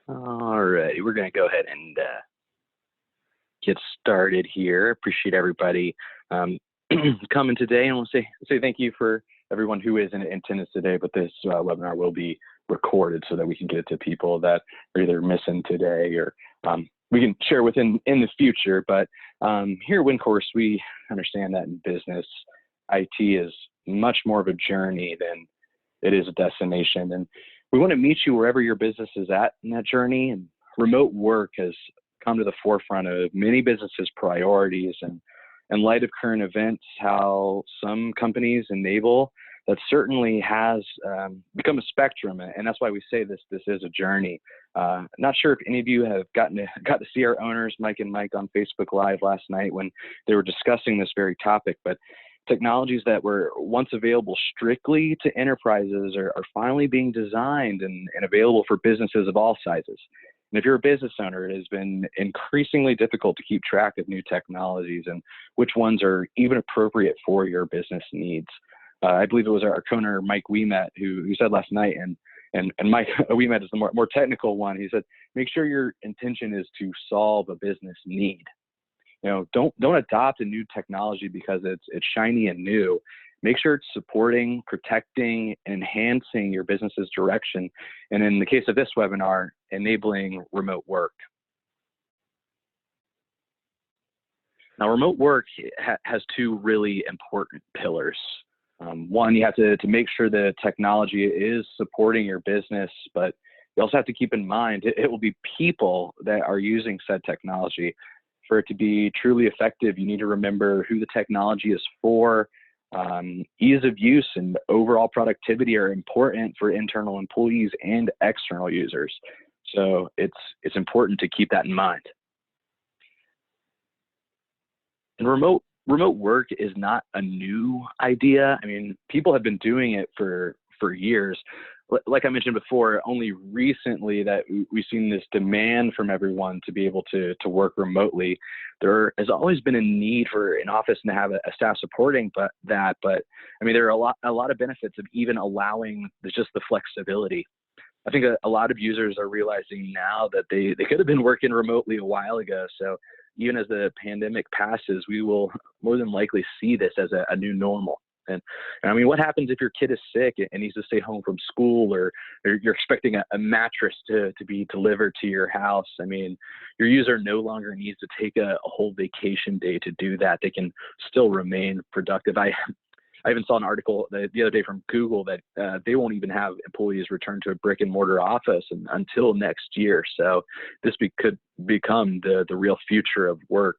All right, we're going to go ahead and get started here. Appreciate everybody coming today, and we'll say thank you for everyone who is in attendance today. But this webinar will be recorded so that we can get it to people that are either missing today or we can share within in the future. But here at WinCourse, we understand that in business, IT is much more of a journey than it is a destination, and we want to meet you wherever your business is at in that journey. And remote work has come to the forefront of many businesses' priorities, and in light of current events, how some companies enable that certainly has become a spectrum, and that's why we say this is a journey. Not sure if any of you have got to see our owners, Mike and Mike, on Facebook Live last night when they were discussing this very topic, but technologies that were once available strictly to enterprises are finally being designed and available for businesses of all sizes. And if you're a business owner, it has been increasingly difficult to keep track of new technologies and which ones are even appropriate for your business needs. I believe it was our co-owner, Mike Weemet, who said last night, and Mike Weemet is the more technical one. He said, make sure your intention is to solve a business need. You know, don't adopt a new technology because it's shiny and new. Make sure it's supporting, protecting, and enhancing your business's direction. And in the case of this webinar, enabling remote work. Now, remote work has two really important pillars. One, you have to make sure the technology is supporting your business, but you also have to keep in mind it will be people that are using said technology. For it to be truly effective, you need to remember who the technology is for. Ease of use and overall productivity are important for internal employees and external users. So it's important to keep that in mind. And remote work is not a new idea. I mean, people have been doing it for years. Like I mentioned before, only recently that we've seen this demand from everyone to be able to work remotely. There has always been a need for an office and to have a staff supporting that, but I mean, there are a lot of benefits of even allowing just the flexibility. I think a lot of users are realizing now that they could have been working remotely a while ago. So even as the pandemic passes, we will more than likely see this as a new normal. And I mean, what happens if your kid is sick and needs to stay home from school, or you're expecting a mattress to be delivered to your house? I mean, your user no longer needs to take a whole vacation day to do that. They can still remain productive. I even saw an article the other day from Google that they won't even have employees return to a brick and mortar office until next year. So this could become the real future of work.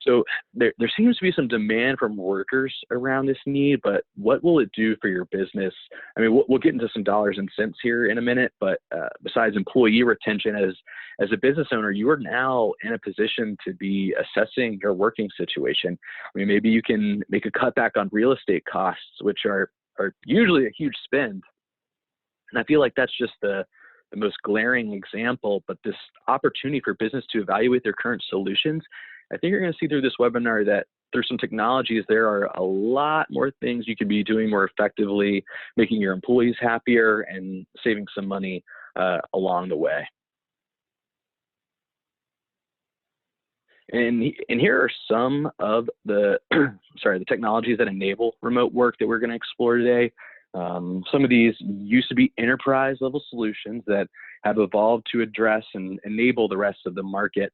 So there seems to be some demand from workers around this need, but what will it do for your business? I mean, we'll get into some dollars and cents here in a minute, but besides employee retention, as a business owner, you are now in a position to be assessing your working situation. I mean, maybe you can make a cutback on real estate costs, which are usually a huge spend. And I feel like that's just the most glaring example, but this opportunity for business to evaluate their current solutions, I think you're going to see through this webinar that through some technologies, there are a lot more things you could be doing more effectively, making your employees happier and saving some money along the way. And here are some of the the technologies that enable remote work that we're going to explore today. Some of these used to be enterprise level solutions that have evolved to address and enable the rest of the market.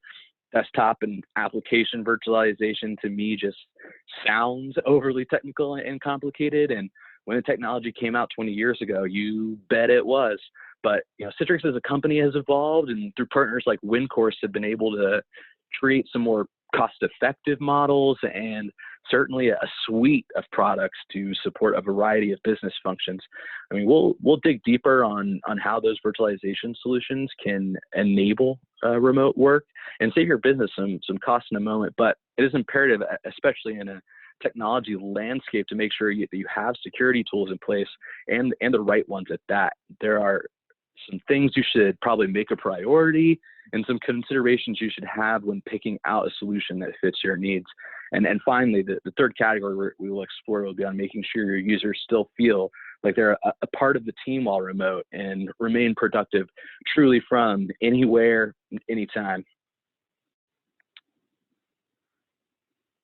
Desktop and application virtualization to me just sounds overly technical and complicated. And when the technology came out 20 years ago, you bet it was. But you know, Citrix as a company has evolved, and through partners like WinCourse have been able to create some more cost-effective models and certainly a suite of products to support a variety of business functions. I mean, we'll dig deeper on how those virtualization solutions can enable remote work and save your business some costs in a moment. But it is imperative, especially in a technology landscape, to make sure that you have security tools in place and the right ones at that. There are some things you should probably make a priority and some considerations you should have when picking out a solution that fits your needs. And finally, the third category we will explore will be on making sure your users still feel like they're a part of the team while remote and remain productive truly from anywhere, anytime.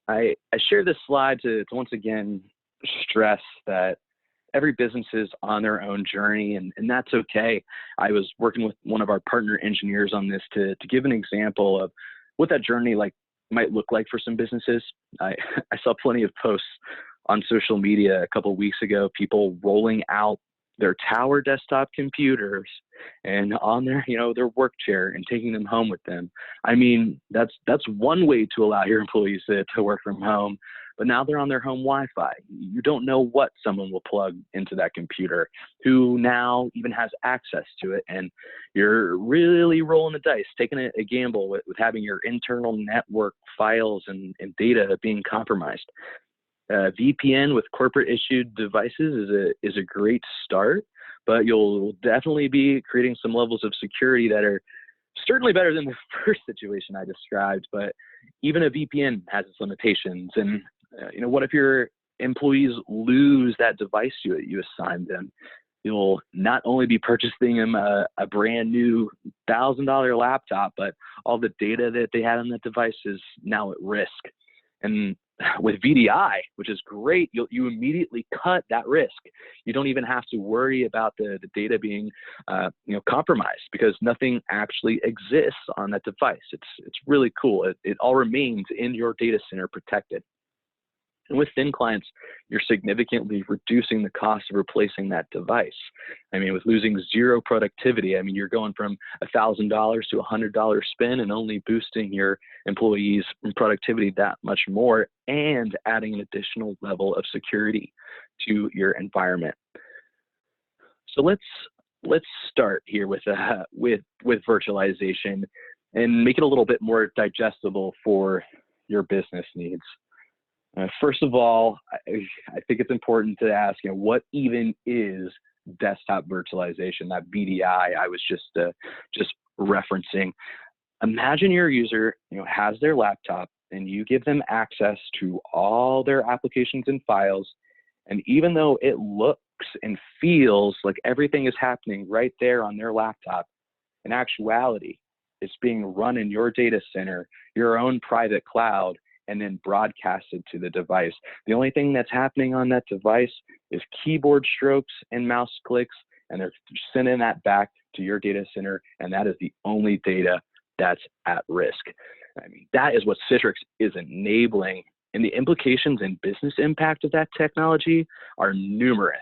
I share this slide to once again stress that every business is on their own journey, and that's okay. I was working with one of our partner engineers on this to give an example of what that journey might look like for some businesses. I saw plenty of posts on social media a couple of weeks ago, people rolling out their tower desktop computers and on their work chair and taking them home with them. I mean, that's one way to allow your employees to work from home, but now they're on their home Wi-Fi. You don't know what someone will plug into that computer, who now even has access to it, and you're really rolling the dice, taking a gamble with having your internal network files and data being compromised. VPN with corporate issued devices is a great start, but you'll definitely be creating some levels of security that are certainly better than the first situation I described. But even a VPN has its limitations. And what if your employees lose that device you assigned them? You'll not only be purchasing them a brand new $1,000 laptop, but all the data that they had on that device is now at risk. And with VDI, which is great, you immediately cut that risk. You don't even have to worry about the data being compromised, because nothing actually exists on that device. It's really cool. It all remains in your data center protected. And with thin clients, you're significantly reducing the cost of replacing that device. I mean, with losing zero productivity, I mean, you're going from $1,000 to $100 spend and only boosting your employees' productivity that much more, and adding an additional level of security to your environment. So let's start here with virtualization and make it a little bit more digestible for your business needs. First of all, I think it's important to ask, what even is desktop virtualization, that VDI I was just referencing. Imagine your user, has their laptop, and you give them access to all their applications and files, and even though it looks and feels like everything is happening right there on their laptop, in actuality, it's being run in your data center, your own private cloud, and then broadcasted to the device. The only thing that's happening on that device is keyboard strokes and mouse clicks, and they're sending that back to your data center, and that is the only data that's at risk. I mean, that is what Citrix is enabling, and the implications and business impact of that technology are numerous.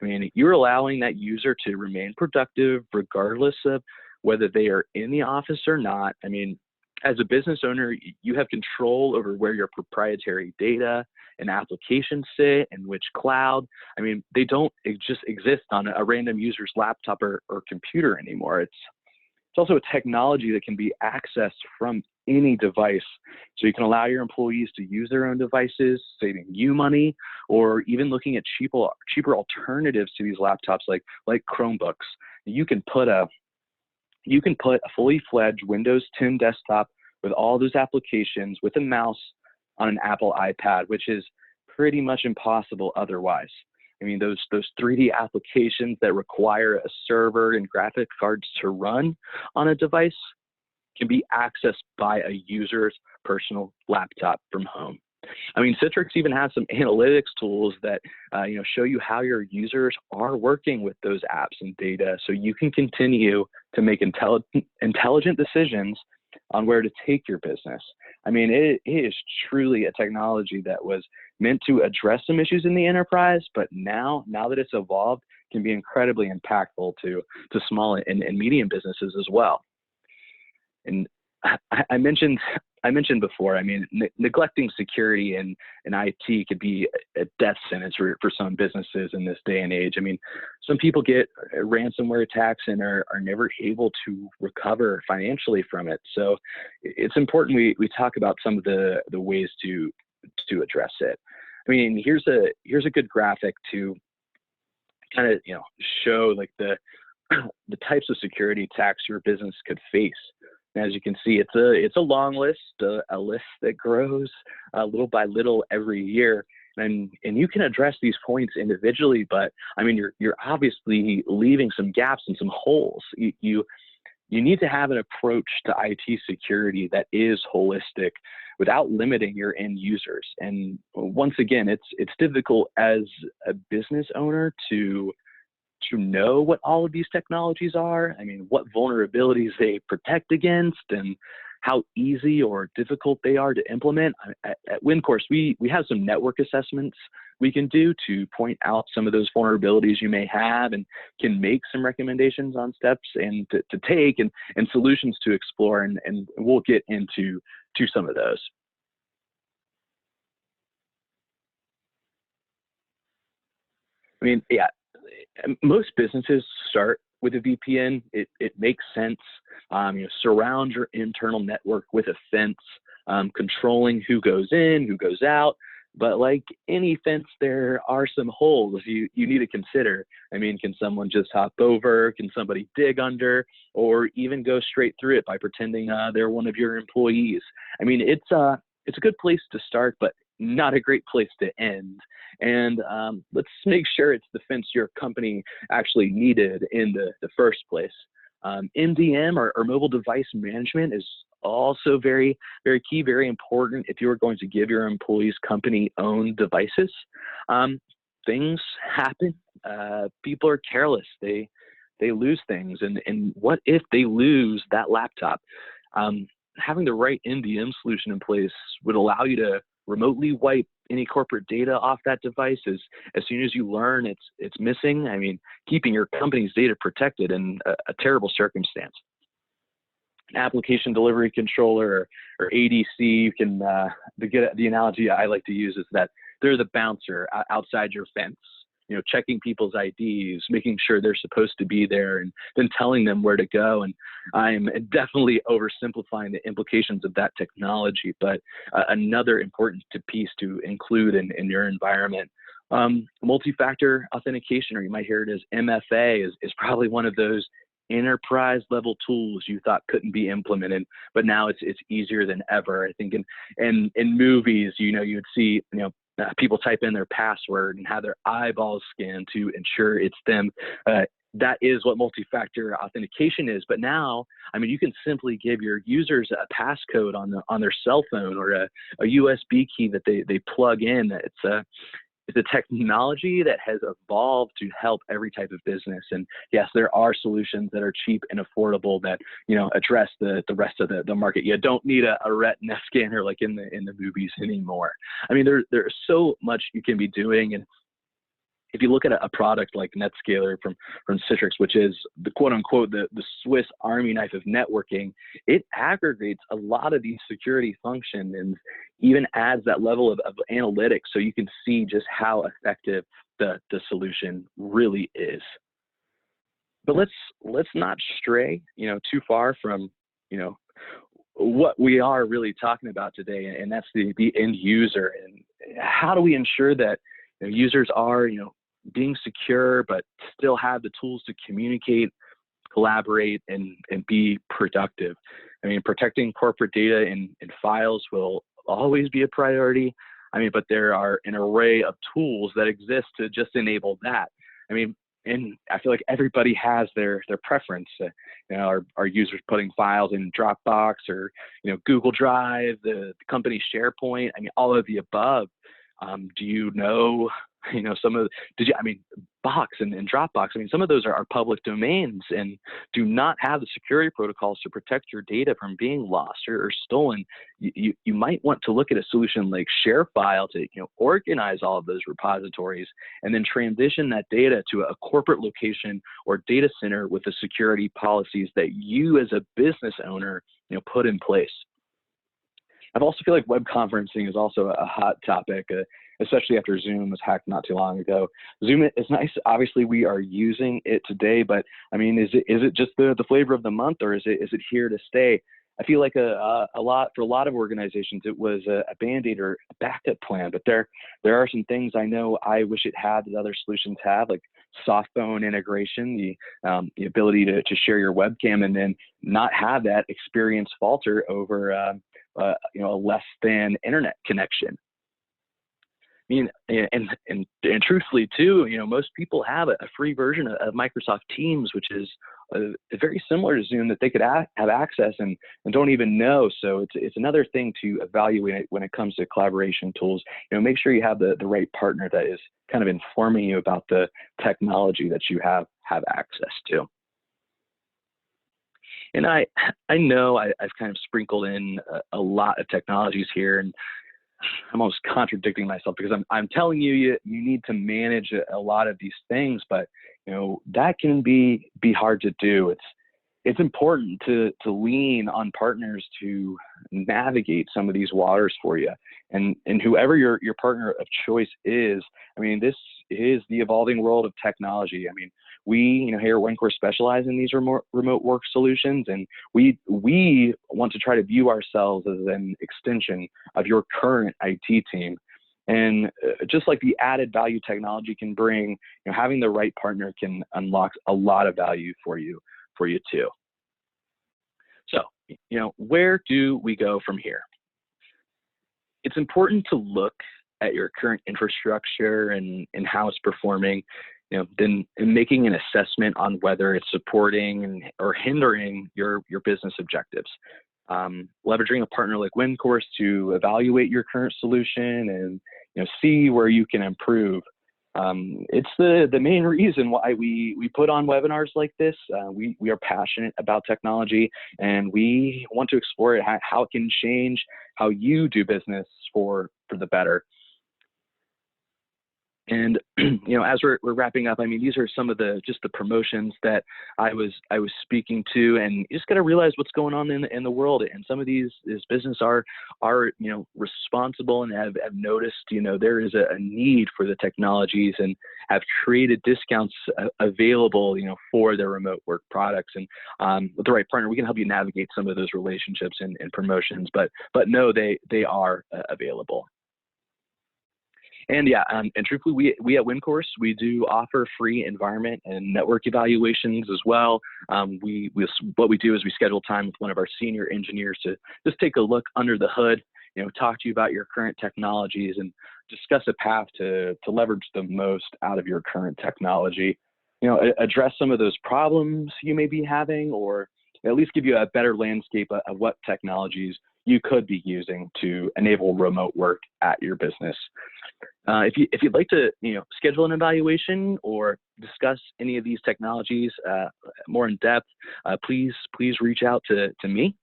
I mean, you're allowing that user to remain productive regardless of whether they are in the office or not. I mean, as a business owner, you have control over where your proprietary data and applications sit and which cloud. I mean, they don't just exist on a random user's laptop or computer anymore. It's also a technology that can be accessed from any device. So you can allow your employees to use their own devices, saving you money, or even looking at cheaper alternatives to these laptops like Chromebooks. You can put a fully fledged Windows 10 desktop with all those applications with a mouse on an Apple iPad, which is pretty much impossible otherwise. I mean, those 3D applications that require a server and graphic cards to run on a device can be accessed by a user's personal laptop from home. I mean, Citrix even has some analytics tools that show you how your users are working with those apps and data, so you can continue to make intelligent decisions on where to take your business. I mean, it is truly a technology that was meant to address some issues in the enterprise, but now that it's evolved, can be incredibly impactful to small and medium businesses as well. And I mentioned before, I mean, neglecting security and IT could be a death sentence for some businesses in this day and age. I mean, some people get ransomware attacks and are never able to recover financially from it. So it's important we talk about some of the ways to address it. I mean, here's a good graphic to kind of show like the types of security attacks your business could face. As you can see, it's a long list, a list that grows little by little every year. and you can address these points individually, but I mean, you're obviously leaving some gaps and some holes. You need to have an approach to IT security that is holistic without limiting your end users. And once again, it's difficult as a business owner to know what all of these technologies are. I mean, what vulnerabilities they protect against and how easy or difficult they are to implement. At WinCourse, we have some network assessments we can do to point out some of those vulnerabilities you may have, and can make some recommendations on steps and to take and solutions to explore. And we'll get into some of those. I mean, yeah, most businesses start with a VPN. It makes sense. Surround your internal network with a fence, controlling who goes in, who goes out. But like any fence, there are some holes you need to consider. I mean, can someone just hop over? Can somebody dig under, or even go straight through it by pretending they're one of your employees? I mean, it's a good place to start, but not a great place to end. And let's make sure it's the fence your company actually needed in the first place. MDM or mobile device management is also very, very key, very important if you're going to give your employees company-owned devices. Things happen. People are careless. They lose things. And what if they lose that laptop? Having the right MDM solution in place would allow you to remotely wipe any corporate data off that device as soon as you learn it's missing. I mean, keeping your company's data protected in a terrible circumstance. An application delivery controller or ADC, you can the analogy I like to use is that they're the bouncer outside your fence. Checking people's IDs, making sure they're supposed to be there, and then telling them where to go. And I'm definitely oversimplifying the implications of that technology, but another important piece to include in your environment. Multi-factor authentication, or you might hear it as MFA, is probably one of those enterprise level tools you thought couldn't be implemented, but now it's easier than ever. I think in movies, you'd see, people type in their password and have their eyeballs scanned to ensure it's them. That is what multi-factor authentication is. But now, I mean, you can simply give your users a passcode on their cell phone, or a USB key that they plug in. It's a technology that has evolved to help every type of business. And yes, there are solutions that are cheap and affordable that address the rest of the market. You don't need a retina scanner like in the movies anymore. I mean, there's so much you can be doing. And if you look at a product like NetScaler from Citrix, which is the quote unquote the Swiss Army knife of networking, it aggregates a lot of these security functions and even adds that level of analytics, so you can see just how effective the solution really is. But let's not stray too far from what we are really talking about today, and that's the end user. And how do we ensure that users are being secure, but still have the tools to communicate, collaborate, and be productive? I mean, protecting corporate data and files will always be a priority. I mean, but there are an array of tools that exist to just enable that. I mean, and I feel like everybody has their preference. Are users putting files in Dropbox or Google Drive, the company SharePoint? I mean, all of the above. Do you know some of Box and Dropbox? I mean, some of those are public domains and do not have the security protocols to protect your data from being lost or stolen. You might want to look at a solution like ShareFile to organize all of those repositories and then transition that data to a corporate location or data center with the security policies that you as a business owner put in place. I also feel like web conferencing is also a hot topic, especially after Zoom was hacked not too long ago. Zoom is nice. Obviously, we are using it today, but I mean, is it just the flavor of the month, or is it here to stay? I feel like for a lot of organizations, it was a Band-Aid or a backup plan, but there are some things I know I wish it had that other solutions have, like soft phone integration, the ability to share your webcam and then not have that experience falter over a less than internet connection. mean, and truthfully too, most people have a free version of Microsoft Teams, which is very similar to Zoom that they could have access and don't even know. So it's another thing to evaluate when it comes to collaboration tools. Make sure you have the right partner that is kind of informing you about the technology that you have access to. And I know I've kind of sprinkled in a lot of technologies here, and I'm almost contradicting myself because I'm telling you need to manage a lot of these things, but that can be hard to do. It's important to lean on partners to navigate some of these waters for you, and whoever your partner of choice is. I mean, this is the evolving world of technology. I mean, we here at WinCourse specialize in these remote work solutions, and we want to try to view ourselves as an extension of your current IT team. And just like the added value technology can bring, having the right partner can unlock a lot of value for you too. So, where do we go from here? It's important to look at your current infrastructure and how it's performing, then making an assessment on whether it's supporting or hindering your business objectives. Leveraging a partner like WinCourse to evaluate your current solution and see where you can improve. It's the main reason why we put on webinars like this. We are passionate about technology, and we want to explore how it can change how you do business for the better. And as we're wrapping up, I mean, these are some of the promotions that I was speaking to, and you just got to realize what's going on in the world. And some of these business are responsible and have noticed there is a need for the technologies and have created discounts available for their remote work products. And with the right partner, we can help you navigate some of those relationships and promotions. But no, they are available. And yeah, and truthfully, we at WinCourse, we do offer free environment and network evaluations as well. What we do is we schedule time with one of our senior engineers to just take a look under the hood, talk to you about your current technologies and discuss a path to leverage the most out of your current technology. Address some of those problems you may be having, or at least give you a better landscape of what technologies you could be using to enable remote work at your business. If you'd like to schedule an evaluation or discuss any of these technologies more in depth, please reach out to me.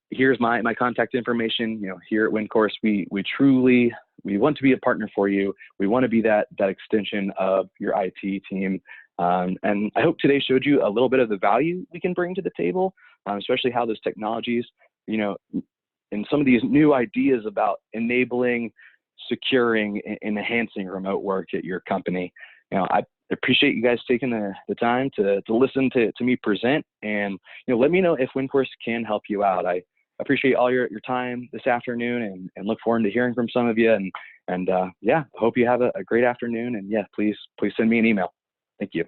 Here's my contact information. Here at WinCourse, we want to be a partner for you. We want to be that extension of your IT team. And I hope today showed you a little bit of the value we can bring to the table, especially how those technologies, and some of these new ideas about enabling, securing, and enhancing remote work at your company. I appreciate you guys taking the time to listen to me present, and let me know if WinCourse can help you out. I appreciate all your time this afternoon, and look forward to hearing from some of you. And yeah, hope you have a great afternoon. And yeah, please send me an email. Thank you.